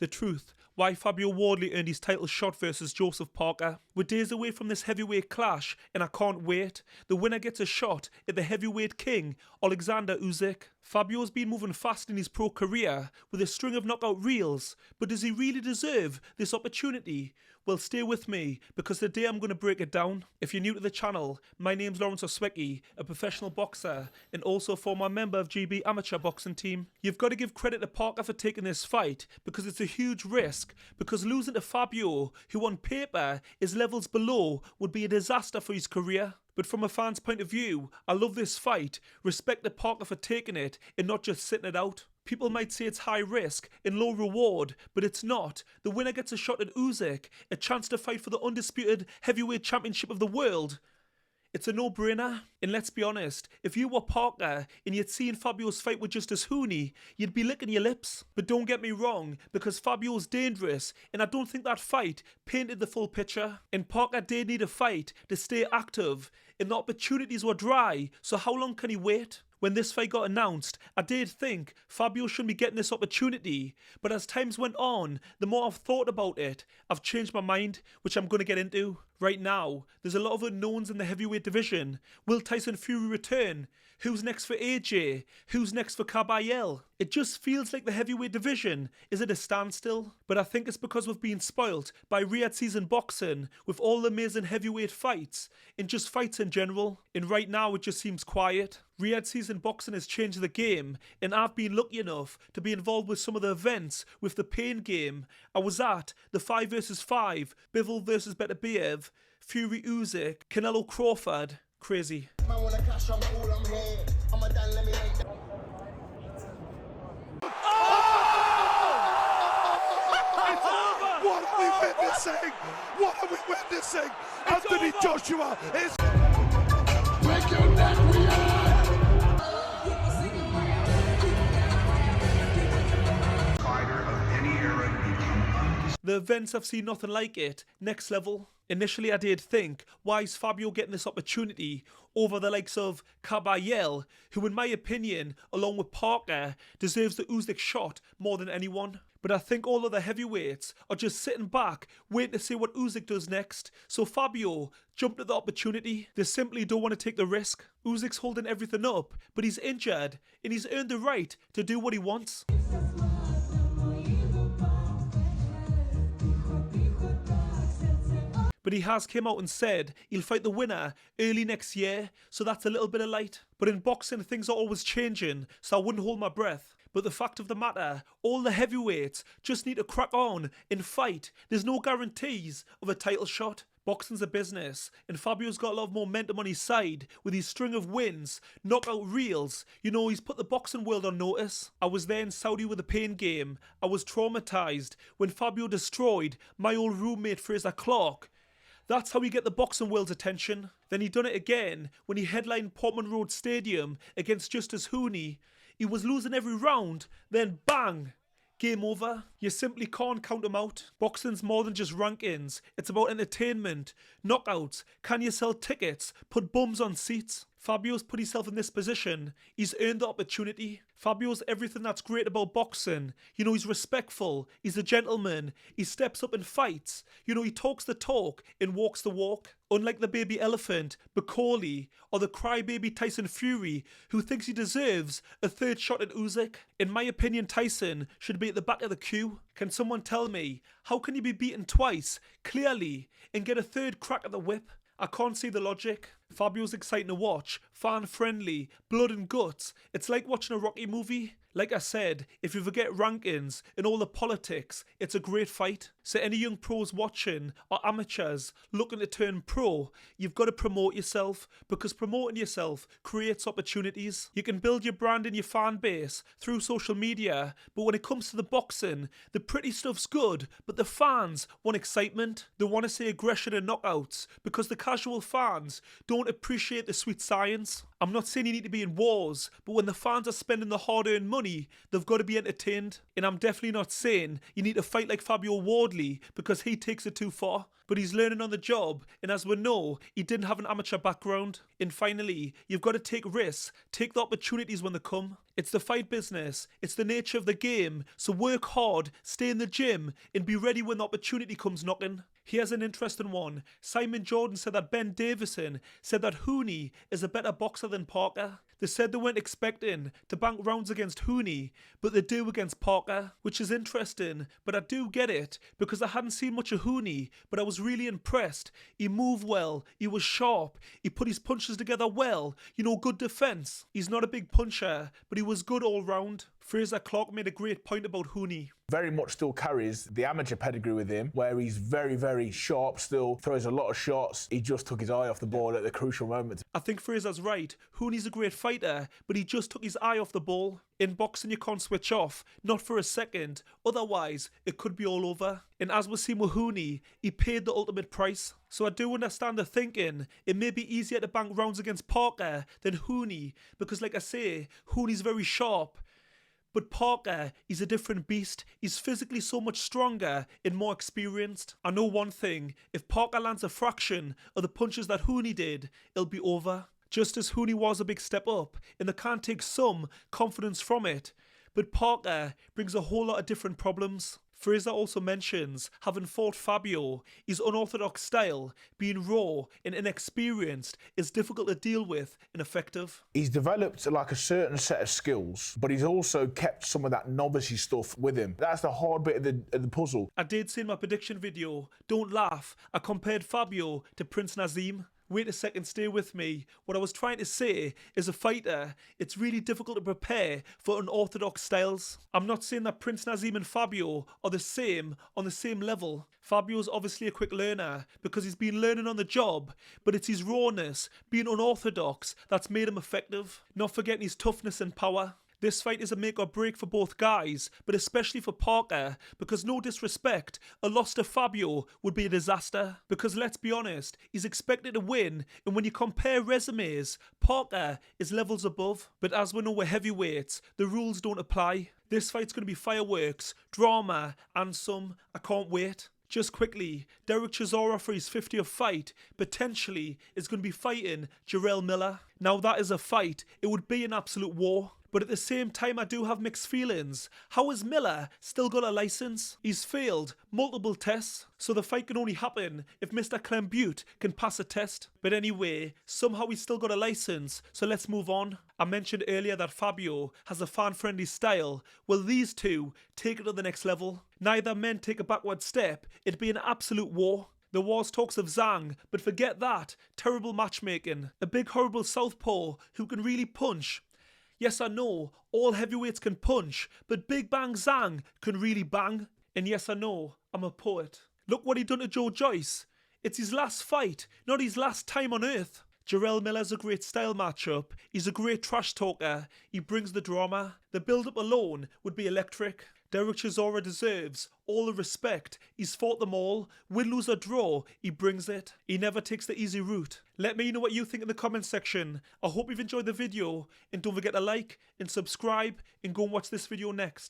The truth, why Fabio Wardley earned his title shot versus Joseph Parker. We're days away from this heavyweight clash and I can't wait. The winner gets a shot at the heavyweight king, Oleksandr Usyk. Fabio's been moving fast in his pro career with a string of knockout reels, but does he really deserve this opportunity? Well, stay with me because today I'm going to break it down. If you're new to the channel, my name's Lawrence Usyk, a professional boxer and also former member of GB amateur boxing team. You've got to give credit to Parker for taking this fight because it's a huge risk, because losing to Fabio, who on paper is levels below, would be a disaster for his career. But from a fan's point of view, I love this fight, respect to Parker for taking it and not just sitting it out. People might say it's high risk and low reward, but it's not. The winner gets a shot at Usyk, a chance to fight for the Undisputed Heavyweight Championship of the world. It's a no-brainer. And let's be honest, if you were Parker and you'd seen Fabio's fight with Justice Huni, you'd be licking your lips. But don't get me wrong, because Fabio's dangerous, and I don't think that fight painted the full picture. And Parker did need a fight to stay active, and the opportunities were dry, so how long can he wait? When this fight got announced, I did think Fabio shouldn't be getting this opportunity, but as times went on, the more I've thought about it, I've changed my mind, which I'm going to get into. Right now, there's a lot of unknowns in the heavyweight division. Will Tyson Fury return? Who's next for AJ? Who's next for Caballel? It just feels like the heavyweight division is at a standstill, but I think it's because we've been spoilt by Riyadh season boxing with all the amazing heavyweight fights and just fights in general, and right now it just seems quiet. Riyadh season boxing has changed the game, and I've been lucky enough to be involved with some of the events with the pain game. I was at the 5 vs 5, Bivol vs Beterbiev, Fury Usyk, Canelo Crawford. Crazy. What are we witnessing? What are we witnessing? Anthony Joshua is... Break your neck, Fighter of any era. The events have seen nothing like it. Next level. Initially I did think, why is Fabio getting this opportunity over the likes of Caballel, who in my opinion, along with Parker, deserves the Usyk shot more than anyone. But I think all of the heavyweights are just sitting back, waiting to see what Usyk does next. So Fabio jumped at the opportunity. They simply don't want to take the risk. Usyk's holding everything up, but he's injured, and he's earned the right to do what he wants. But he has came out and said he'll fight the winner early next year, so that's a little bit of light. But in boxing, things are always changing, so I wouldn't hold my breath. But the fact of the matter, all the heavyweights just need to crack on and fight. There's no guarantees of a title shot. Boxing's a business, and Fabio's got a lot of momentum on his side with his string of wins, knockout reels. You know, he's put the boxing world on notice. I was there in Saudi with the pain game. I was traumatized when Fabio destroyed my old roommate Fraser Clark. That's how he get the boxing world's attention. Then he done it again when he headlined Portman Road Stadium against Justice Huni. He was losing every round, then bang! Game over. You simply can't count him out. Boxing's more than just rankings. It's about entertainment, knockouts, can you sell tickets, put bums on seats. Fabio's put himself in this position. He's earned the opportunity. Fabio's everything that's great about boxing. You know, he's respectful, he's a gentleman, he steps up and fights. You know, he talks the talk and walks the walk. Unlike the baby elephant, Bakoli, or the crybaby Tyson Fury, who thinks he deserves a third shot at Usyk. In my opinion, Tyson should be at the back of the queue. Can someone tell me, how can you be beaten twice, clearly, and get a third crack at the whip? I can't see the logic. Fabio's exciting to watch, fan-friendly, blood and guts. It's like watching a Rocky movie. Like I said, if you forget rankings and all the politics, it's a great fight. So any young pros watching or amateurs looking to turn pro, you've got to promote yourself, because promoting yourself creates opportunities. You can build your brand and your fan base through social media, but when it comes to the boxing, the pretty stuff's good, but the fans want excitement. They want to see aggression and knockouts, because the casual fans don't appreciate the sweet science. I'm not saying you need to be in wars, but when the fans are spending the hard-earned money, they've got to be entertained. And I'm definitely not saying you need to fight like Fabio Wardley because he takes it too far. but he's learning on the job, and as we know, he didn't have an amateur background. And finally, you've got to take risks, take the opportunities when they come. It's the fight business, it's the nature of the game, so work hard, stay in the gym, and be ready when the opportunity comes knocking. Here's an interesting one. Simon Jordan said that Ben Davison said that Huni is a better boxer than Parker. They said they weren't expecting to bank rounds against Huni, but they do against Parker, which is interesting, but I do get it, because I hadn't seen much of Huni, but I was really impressed. He moved well, he was sharp, he put his punches together well, good defense. He's not a big puncher, but he was good all round. Fraser Clark made a great point about Huni. Very much still carries the amateur pedigree with him, where he's very, very sharp, still throws a lot of shots. He just took his eye off the ball at the crucial moment. I think Fraser's right. Huni's a great fighter, but he just took his eye off the ball. In boxing, you can't switch off, not for a second. Otherwise, it could be all over. And as we've seen with Huni, he paid the ultimate price. So I do understand the thinking. It may be easier to bank rounds against Parker than Huni, because like I say, Huni's very sharp. But Parker, he's a different beast. He's physically so much stronger and more experienced. I know one thing, if Parker lands a fraction of the punches that Huni did, it'll be over. Just as Huni was a big step up, and they can take some confidence from it. But Parker brings a whole lot of different problems. Fraser also mentions having fought Fabio, his unorthodox style, being raw and inexperienced, is difficult to deal with and effective. He's developed like a certain set of skills, but he's also kept some of that novice stuff with him. That's the hard bit of the puzzle. I did say in my prediction video, don't laugh, I compared Fabio to Prince Nazim. Wait a second, stay with me. What I was trying to say is a fighter, it's really difficult to prepare for unorthodox styles. I'm not saying that Prince Nazim and Fabio are the same, on the same level. Fabio's obviously a quick learner because he's been learning on the job, but it's his rawness, being unorthodox, that's made him effective. Not forgetting his toughness and power. This fight is a make or break for both guys, but especially for Parker, because no disrespect, a loss to Fabio would be a disaster. Because let's be honest, he's expected to win, and when you compare resumes, Parker is levels above. But as we know we're heavyweights, the rules don't apply. This fight's going to be fireworks, drama, and some. I can't wait. Just quickly, Derek Chisora for his 50th fight potentially is going to be fighting Jarrell Miller. Now that is a fight, it would be an absolute war. But at the same time, I do have mixed feelings. How has Miller still got a license? He's failed multiple tests, so the fight can only happen if Mr. Clem Butte can pass a test. But anyway, somehow he's still got a license, so let's move on. I mentioned earlier that Fabio has a fan-friendly style. Well, these two take it to the next level. Neither men take a backward step. It'd be an absolute war. There was talks of Zhang, but forget that. Terrible matchmaking. A big horrible southpaw who can really punch. Yes, I know, all heavyweights can punch, but Big Bang Zhang can really bang. And yes, I know, I'm a poet. Look what he done to Joe Joyce. It's his last fight, not his last time on earth. Jarrell Miller's a great style matchup. He's a great trash talker. He brings the drama. The build-up alone would be electric. Derek Chisora deserves all the respect. He's fought them all. Win, lose or draw, he brings it. He never takes the easy route. Let me know what you think in the comment section. I hope you've enjoyed the video. And don't forget to like and subscribe and go and watch this video next.